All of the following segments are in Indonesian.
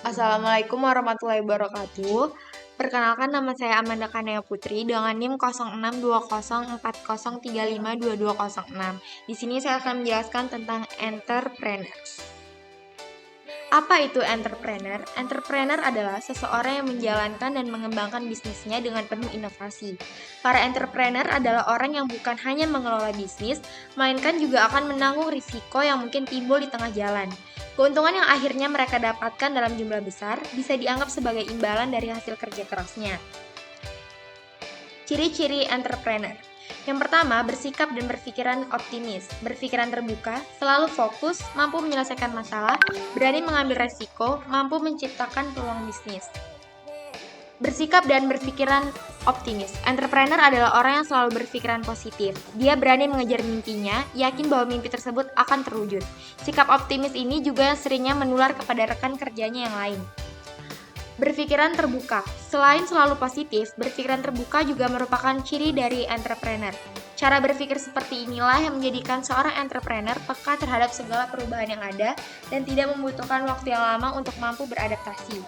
Assalamualaikum warahmatullahi wabarakatuh. Perkenalkan, nama saya Amanda Kanaya Putri dengan NIM 062040352206. Di sini saya akan menjelaskan tentang entrepreneur. Apa itu entrepreneur? Entrepreneur adalah seseorang yang menjalankan dan mengembangkan bisnisnya dengan penuh inovasi. Para entrepreneur adalah orang yang bukan hanya mengelola bisnis, melainkan juga akan menanggung risiko yang mungkin timbul di tengah jalan. Keuntungan yang akhirnya mereka dapatkan dalam jumlah besar bisa dianggap sebagai imbalan dari hasil kerja kerasnya. Ciri-ciri entrepreneur. Yang pertama, bersikap dan berpikiran optimis, berpikiran terbuka, selalu fokus, mampu menyelesaikan masalah, berani mengambil resiko, mampu menciptakan peluang bisnis. Bersikap dan berpikiran optimis. Entrepreneur adalah orang yang selalu berpikiran positif. Dia berani mengejar mimpinya, yakin bahwa mimpi tersebut akan terwujud. Sikap optimis ini juga seringnya menular kepada rekan kerjanya yang lain. Berpikiran terbuka. Selain selalu positif, berpikiran terbuka juga merupakan ciri dari entrepreneur. Cara berpikir seperti inilah yang menjadikan seorang entrepreneur peka terhadap segala perubahan yang ada dan tidak membutuhkan waktu yang lama untuk mampu beradaptasi.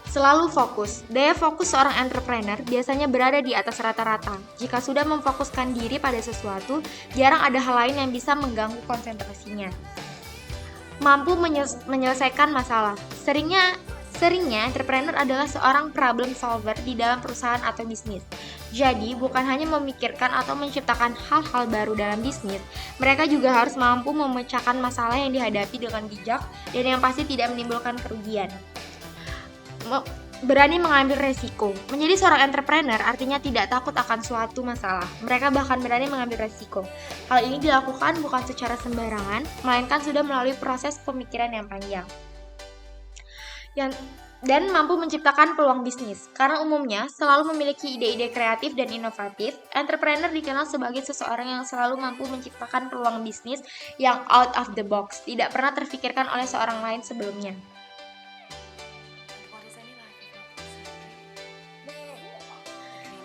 Selalu fokus. Daya fokus seorang entrepreneur biasanya berada di atas rata-rata. Jika sudah memfokuskan diri pada sesuatu, jarang ada hal lain yang bisa mengganggu konsentrasinya. Mampu menyelesaikan masalah. Seringnya, entrepreneur adalah seorang problem solver di dalam perusahaan atau bisnis. Jadi, bukan hanya memikirkan atau menciptakan hal-hal baru dalam bisnis, mereka juga harus mampu memecahkan masalah yang dihadapi dengan bijak dan yang pasti tidak menimbulkan kerugian. Berani mengambil resiko. Menjadi seorang entrepreneur artinya tidak takut akan suatu masalah. Mereka bahkan berani mengambil resiko. Hal ini dilakukan bukan secara sembarangan, melainkan sudah melalui proses pemikiran yang panjang. Dan mampu menciptakan peluang bisnis. Karena umumnya selalu memiliki ide-ide kreatif dan inovatif, entrepreneur dikenal sebagai seseorang yang selalu mampu menciptakan peluang bisnis yang out of the box, tidak pernah terfikirkan oleh seorang lain sebelumnya.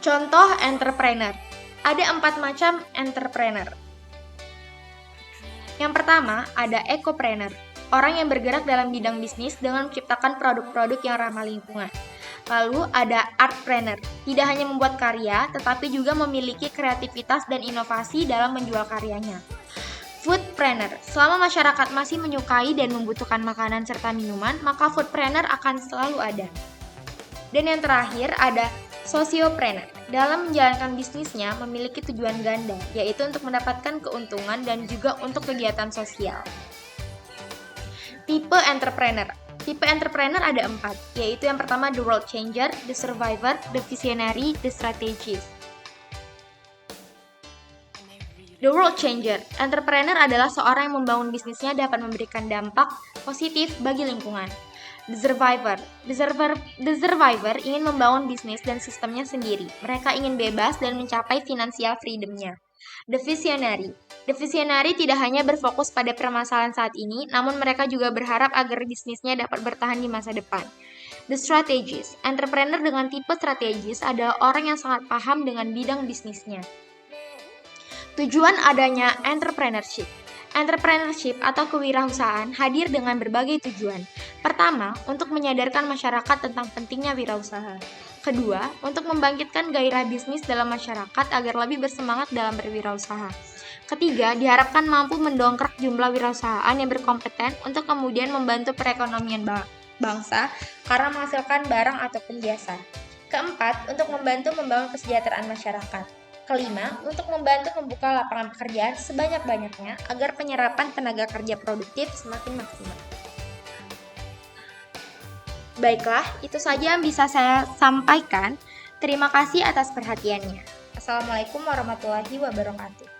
Contoh entrepreneur. Ada 4 macam entrepreneur. Yang pertama, ada ecopreneur. Orang yang bergerak dalam bidang bisnis dengan menciptakan produk-produk yang ramah lingkungan. Lalu ada artpreneur, tidak hanya membuat karya, tetapi juga memiliki kreativitas dan inovasi dalam menjual karyanya. Foodpreneur, selama masyarakat masih menyukai dan membutuhkan makanan serta minuman, maka foodpreneur akan selalu ada. Dan yang terakhir ada sociopreneur, dalam menjalankan bisnisnya memiliki tujuan ganda, yaitu untuk mendapatkan keuntungan dan juga untuk kegiatan sosial. Tipe entrepreneur. Tipe entrepreneur ada 4, yaitu yang pertama the world changer, the survivor, the visionary, the strategist. The world changer. Entrepreneur adalah seorang yang membangun bisnisnya dapat memberikan dampak positif bagi lingkungan. The survivor. The survivor ingin membangun bisnis dan sistemnya sendiri. Mereka ingin bebas dan mencapai financial freedom-nya. The visionary. The visionary tidak hanya berfokus pada permasalahan saat ini, namun mereka juga berharap agar bisnisnya dapat bertahan di masa depan. The strategist. Entrepreneur dengan tipe strategis adalah orang yang sangat paham dengan bidang bisnisnya. Tujuan adanya entrepreneurship. Entrepreneurship atau kewirausahaan hadir dengan berbagai tujuan. Pertama, untuk menyadarkan masyarakat tentang pentingnya wirausaha. Kedua, untuk membangkitkan gairah bisnis dalam masyarakat agar lebih bersemangat dalam berwirausaha. Ketiga, diharapkan mampu mendongkrak jumlah wirausahaan yang berkompeten untuk kemudian membantu perekonomian bangsa karena menghasilkan barang ataupun jasa. Keempat, untuk membantu membangun kesejahteraan masyarakat. Kelima, untuk membantu membuka lapangan pekerjaan sebanyak-banyaknya agar penyerapan tenaga kerja produktif semakin maksimal. Baiklah, itu saja yang bisa saya sampaikan. Terima kasih atas perhatiannya. Assalamualaikum warahmatullahi wabarakatuh.